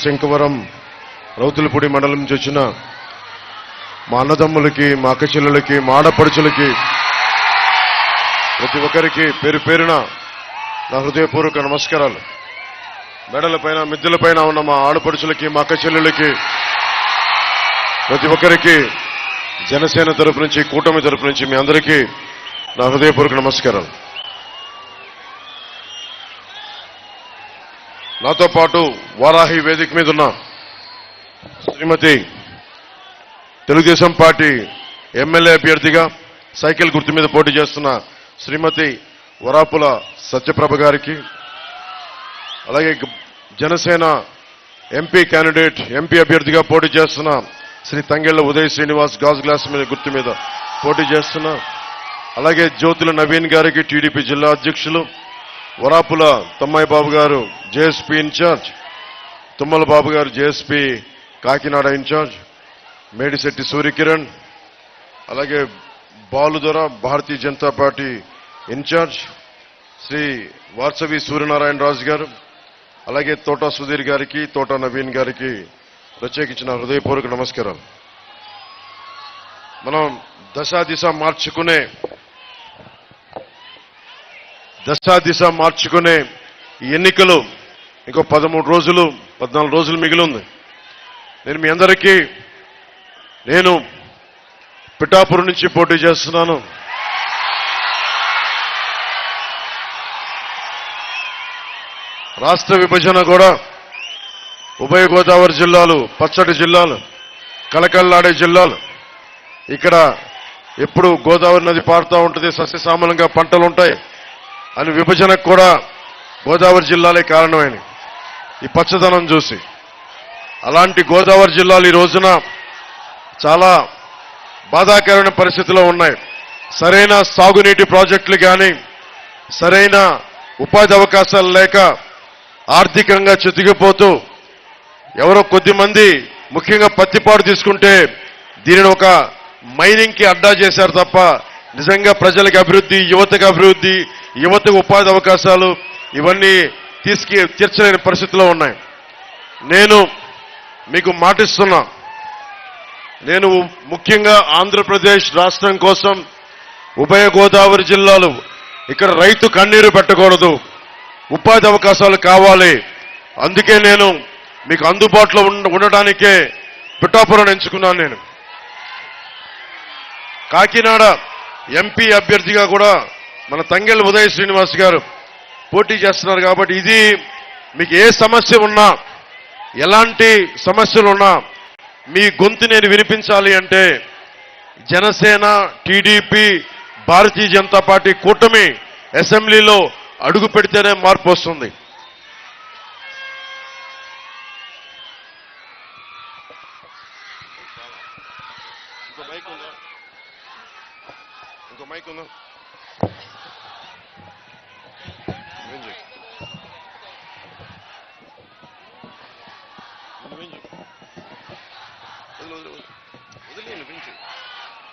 శంకవరం రౌతులపూడి మండలం నుంచి వచ్చిన మా అన్నదమ్ములకి, మా అక్క చెల్లెలకి, మా ఆడపడుచులకి, ప్రతి ఒక్కరికి పేరు పేరున నా హృదయపూర్వక నమస్కారాలు. మెడలపైన మిద్దెలపైన ఉన్న మా ఆడపడుచులకి, మా అక్క చెల్లెలకి, ప్రతి ఒక్కరికి జనసేన తరపు నుంచి, కూటమి తరపు నుంచి మీ అందరికీ నా హృదయపూర్వక నమస్కారాలు. నాతో పాటు వారాహి వేదిక మీద ఉన్న శ్రీమతి తెలుగుదేశం పార్టీ ఎమ్మెల్యే అభ్యర్థిగా సైకిల్ గుర్తు మీద పోటీ చేస్తున్న శ్రీమతి వరాపుల సత్యప్రభ గారికి, అలాగే జనసేన ఎంపీ క్యాండిడేట్, ఎంపీ అభ్యర్థిగా పోటీ చేస్తున్న శ్రీ తంగెళ్ల ఉదయ్ శ్రీనివాస్ గాజు గ్లాస్ మీద గుర్తు మీద పోటీ చేస్తున్న, అలాగే జ్యోతుల నవీన్ గారికి టీడీపీ జిల్లా అధ్యక్షులు, వరాపుల తమ్మాయి బాబు గారు జేఎస్పీ ఇన్ఛార్జ్, తుమ్మల బాబు గారు జేఎస్పీ కాకినాడ ఇన్ఛార్జ్, మేడిశెట్టి సూర్యకిరణ్, అలాగే బాలుదొర భారతీయ జనతా పార్టీ ఇన్ఛార్జ్ శ్రీ వార్సవి సూర్యనారాయణ రాజు గారు, అలాగే తోటా సుధీర్ గారికి, తోటా నవీన్ గారికి ప్రత్యేకించిన హృదయపూర్వక నమస్కారాలు. మనం దశ దిశ మార్చుకునే ఈ ఎన్నికలు ఇంకో 14 రోజులు మిగిలి ఉంది. నేను మీ అందరికీ పిఠాపురం నుంచి పోటీ చేస్తున్నాను. రాష్ట్ర విభజన కూడా ఉభయ గోదావరి జిల్లాలు, పచ్చటి జిల్లాలు, కళకళలాడే జిల్లాలు. ఇక్కడ ఎప్పుడు గోదావరి నది పారుతూ ఉంటుంది, సస్యశ్యామలంగా పంటలుంటాయి అని విభజనకు కూడా గోదావరి జిల్లాలే కారణమైనవి. ఈ పచ్చదనం చూసి అలాంటి గోదావరి జిల్లాలు ఈ రోజున చాలా బాధాకరమైన పరిస్థితిలో ఉన్నాయి. సరైన సాగునీటి ప్రాజెక్టులు కానీ, సరైన ఉపాధి అవకాశాలు లేక ఆర్థికంగా చితికిపోతూ ఎవరో కొద్దిమంది, ముఖ్యంగా పత్తిపాడు తీసుకుంటే దీనిని ఒక మైనింగ్కి అడ్డా చేశారు తప్ప నిజంగా ప్రజలకు అభివృద్ధి, యువతకు ఉపాధి అవకాశాలు ఇవన్నీ తీర్చలేని పరిస్థితిలో ఉన్నాయి. నేను మీకు మాటిస్తున్నా, నేను ముఖ్యంగా ఆంధ్రప్రదేశ్ రాష్ట్రం కోసం, ఉభయ గోదావరి జిల్లాలు, ఇక్కడ రైతు కన్నీరు పెట్టకూడదు, ఉపాధి అవకాశాలు కావాలి. అందుకే నేను మీకు అందుబాటులో ఉండడానికే పిఠాపురం ఎంచుకున్నాను. నేను కాకినాడ ఎంపీ అభ్యర్థిగా కూడా మన తంగెళ్ల ఉదయ్ శ్రీనివాస్ గారు పోటీ చేస్తున్నారు. కాబట్టి ఇది మీకు ఏ సమస్య ఉన్నా, ఎలాంటి సమస్యలున్నా మీ గొంతు నేను వినిపించాలి అంటే జనసేన, టీడీపీ, భారతీయ జనతా పార్టీ కూటమి అసెంబ్లీలో అడుగు పెడితేనే మార్పు వస్తుంది. ఇంకో మైక్ ఉందా?